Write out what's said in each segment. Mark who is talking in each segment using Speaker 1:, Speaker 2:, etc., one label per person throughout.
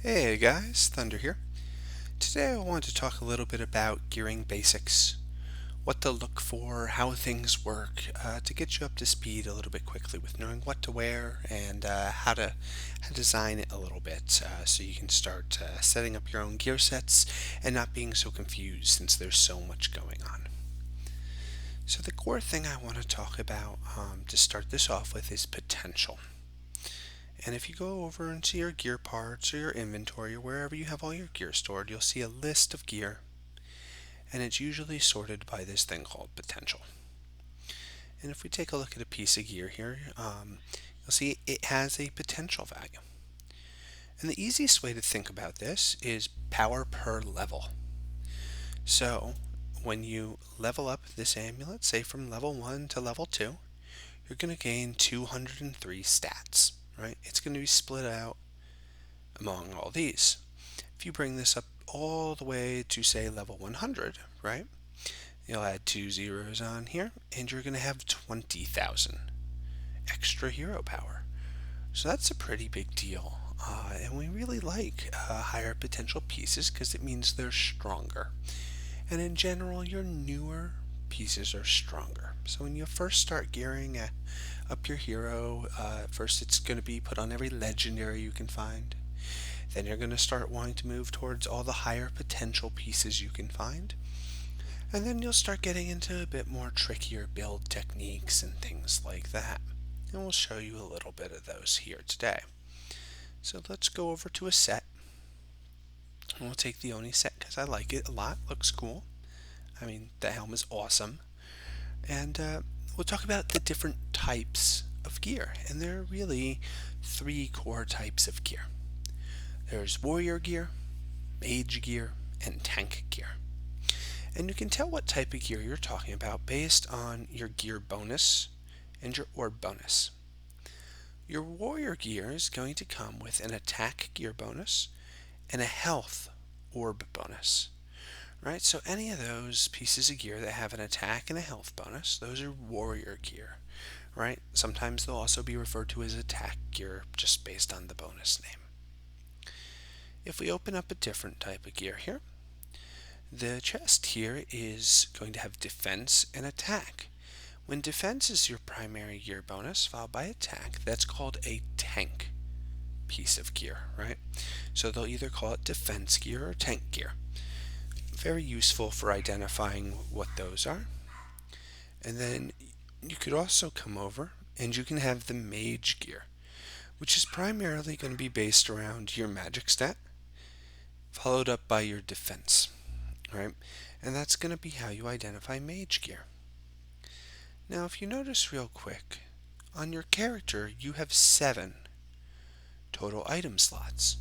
Speaker 1: Hey guys, Thunder here. Today I want to talk a little bit about gearing basics, what to look for, how things work, to get you up to speed a little bit quickly with knowing what to wear and how to design it a little bit so you can start setting up your own gear sets and not being so confused since there's so much going on. So the core thing I want to talk about to start this off with is potential. And if you go over into your gear parts or your inventory or wherever you have all your gear stored, you'll see a list of gear, and it's usually sorted by this thing called potential. And if we take a look at a piece of gear here, you'll see it has a potential value. And the easiest way to think about this is power per level. So when you level up this amulet, say from level 1 to level 2, you're going to gain 203 stats, right? It's going to be split out among all these. If you bring this up all the way to say level 100, right? You'll add 2 zeros on here and you're going to have 20,000 extra hero power. So that's a pretty big deal. And we really like higher potential pieces because it means they're stronger. And in general, your newer pieces are stronger. So when you first start gearing up your hero, first it's going to be put on every legendary you can find. Then you're going to start wanting to move towards all the higher potential pieces you can find. And then you'll start getting into a bit more trickier build techniques and things like that. And we'll show you a little bit of those here today. So let's go over to a set. And we'll take the Oni set because I like it a lot. Looks cool. I mean, the helm is awesome. And we'll talk about the different types of gear. And there are really three core types of gear. There's warrior gear, mage gear, and tank gear. And you can tell what type of gear you're talking about based on your gear bonus and your orb bonus. Your warrior gear is going to come with an attack gear bonus and a health orb bonus. Right? So any of those pieces of gear that have an attack and a health bonus, those are warrior gear. Right? Sometimes they'll also be referred to as attack gear just based on the bonus name. If we open up a different type of gear here, the chest here is going to have defense and attack. When defense is your primary gear bonus, followed by attack, that's called a tank piece of gear, right? So they'll either call it defense gear or tank gear. Very useful for identifying what those are. And then you could also come over and you can have the mage gear, which is primarily going to be based around your magic stat, followed up by your defense, right? And that's going to be how you identify mage gear. Now, if you notice real quick, on your character you have 7 total item slots.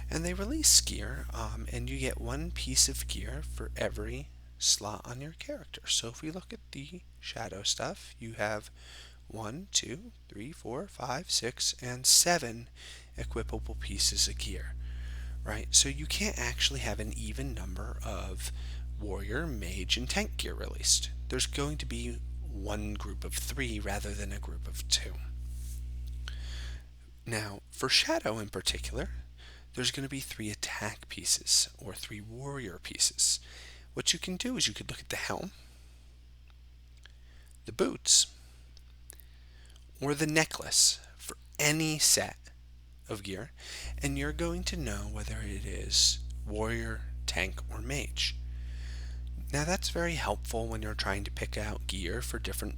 Speaker 1: And they release gear, and you get 1 piece of gear for every slot on your character. So if we look at the shadow stuff, you have 1, 2, 3, 4, 5, 6, and 7 equipable pieces of gear. Right? So you can't actually have an even number of warrior, mage, and tank gear released. There's going to be one group of 3 rather than a group of 2. Now, for shadow in particular, there's going to be 3 attack pieces or 3 warrior pieces. What you can do is you could look at the helm, the boots, or the necklace for any set of gear, and you're going to know whether it is warrior, tank, or mage. Now that's very helpful when you're trying to pick out gear for different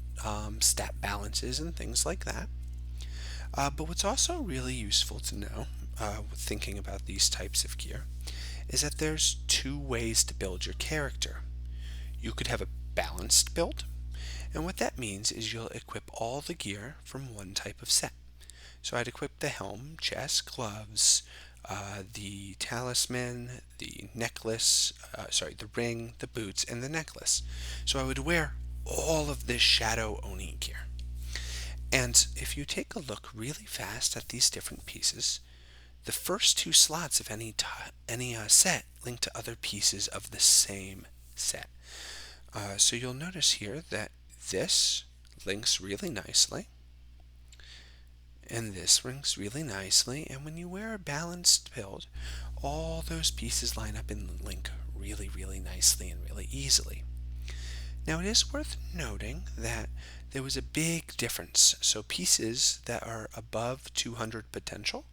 Speaker 1: stat balances and things like that. But what's also really useful to know, thinking about these types of gear, is that there's 2 ways to build your character. You could have a balanced build, and what that means is you'll equip all the gear from one type of set. So I'd equip the helm, chest, gloves, the talisman, the necklace, the ring, the boots, and the necklace. So I would wear all of this Shadow Oni gear. And if you take a look really fast at these different pieces, the first 2 slots of any set link to other pieces of the same set. So you'll notice here that this links really nicely. And this links really nicely, and when you wear a balanced build, all those pieces line up and link really, really nicely and really easily. Now, it is worth noting that there was a big difference. So pieces that are above 200 potential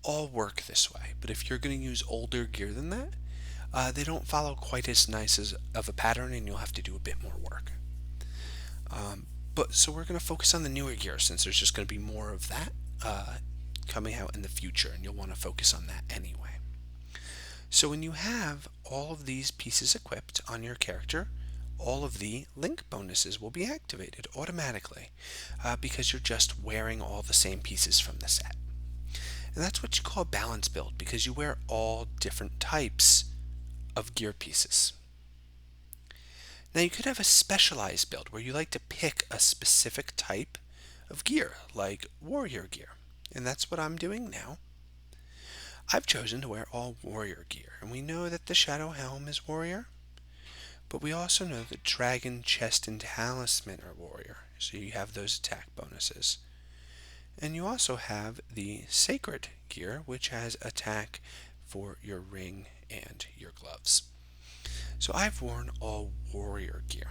Speaker 1: all work this way. But if you're going to use older gear than that, they don't follow quite as nice of a pattern, and you'll have to do a bit more work. So we're going to focus on the newer gear, since there's just going to be more of that coming out in the future, and you'll want to focus on that anyway. So when you have all of these pieces equipped on your character, all of the link bonuses will be activated automatically because you're just wearing all the same pieces from the set. And that's what you call a balance build, because you wear all different types of gear pieces. Now, you could have a specialized build where you like to pick a specific type of gear, like warrior gear. And that's what I'm doing now. I've chosen to wear all warrior gear, and we know that the Shadow Helm is warrior, but we also know that Dragon, Chest, and Talisman are warrior, so you have those attack bonuses. And you also have the Sacred gear, which has attack for your ring and your gloves. So I've worn all warrior gear.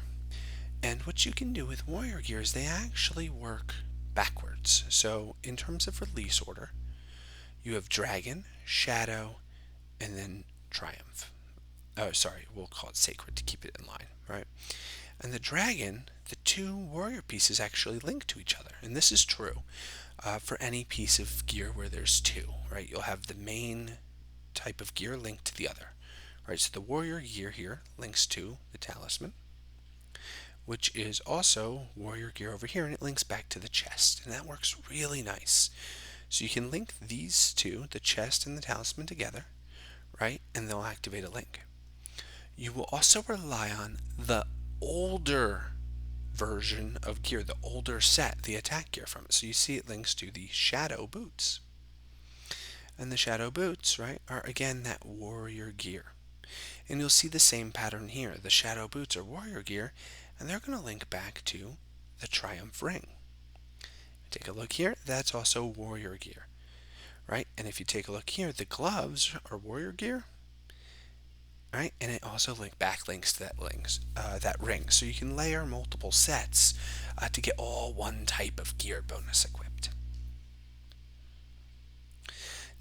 Speaker 1: And what you can do with warrior gear is they actually work backwards. So in terms of release order, you have Dragon, Shadow, and then Triumph. Oh, sorry, we'll call it Sacred to keep it in line, right? And the Dragon, the two warrior pieces actually link to each other. And this is true for any piece of gear where there's two, right? You'll have the main type of gear linked to the other, right? So the warrior gear here links to the Talisman, which is also warrior gear over here, and it links back to the chest. And that works really nice. So you can link these two, the chest and the Talisman, together, right? And they'll activate a link. You will also rely on the older version of gear, the older set, the attack gear from it. So you see it links to the Shadow Boots. And the Shadow Boots, right, are again that warrior gear. And you'll see the same pattern here. The Shadow Boots are warrior gear, and they're going to link back to the Triumph Ring. Take a look here, that's also warrior gear, right? And if you take a look here, the gloves are warrior gear, right? And it also backlinks to that ring. So you can layer multiple sets to get all one type of gear bonus equipped.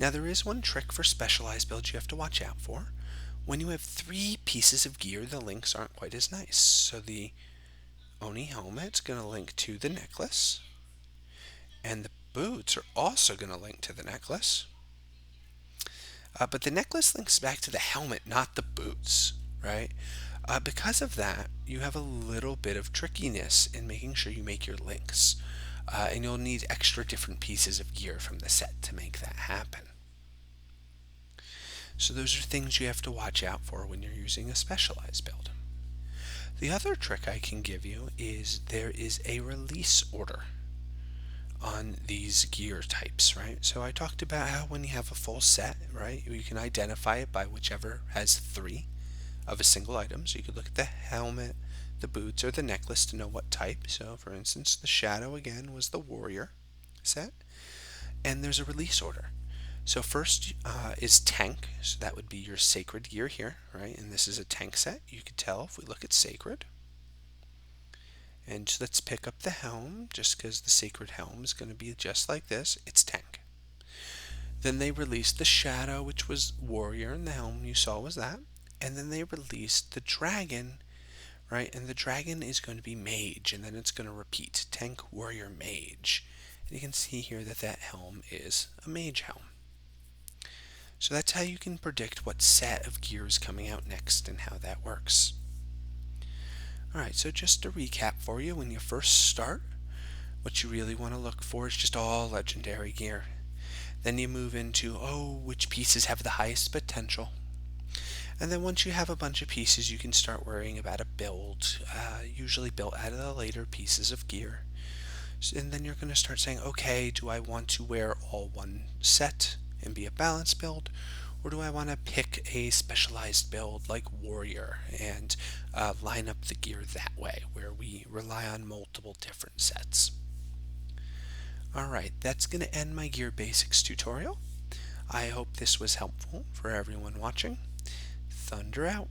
Speaker 1: Now, there is one trick for specialized builds you have to watch out for. When you have three pieces of gear, the links aren't quite as nice. So the Oni helmet's going to link to the necklace, and the boots are also going to link to the necklace. But the necklace links back to the helmet, not the boots, right? Because of that, you have a little bit of trickiness in making sure you make your links. And you'll need extra different pieces of gear from the set to make that happen. So those are things you have to watch out for when you're using a specialized build. The other trick I can give you is there is a release order on these gear types, right? So I talked about how when you have a full set, right, you can identify it by whichever has three of a single item. So you could look at the helmet, the boots, or the necklace to know what type. So for instance, the Shadow again was the warrior set, and there's a release order. So first is tank, so that would be your sacred gear here, right? And this is a tank set. You could tell if we look at sacred. And let's pick up the helm, just because the sacred helm is going to be just like this. It's tank. Then they released the Shadow, which was warrior, and the helm you saw was that. And then they released the dragon, right? And the dragon is going to be mage, and then it's going to repeat tank, warrior, mage. And you can see here that that helm is a mage helm. So that's how you can predict what set of gear is coming out next and how that works. Alright, so just to recap for you, when you first start, what you really want to look for is just all legendary gear. Then you move into, which pieces have the highest potential. And then once you have a bunch of pieces, you can start worrying about a build, usually built out of the later pieces of gear. And then you're going to start saying, okay, do I want to wear all one set and be a balanced build, or do I want to pick a specialized build like warrior and line up the gear that way, where we rely on multiple different sets? Alright, that's going to end my Gear Basics tutorial. I hope this was helpful for everyone watching. Thunder out.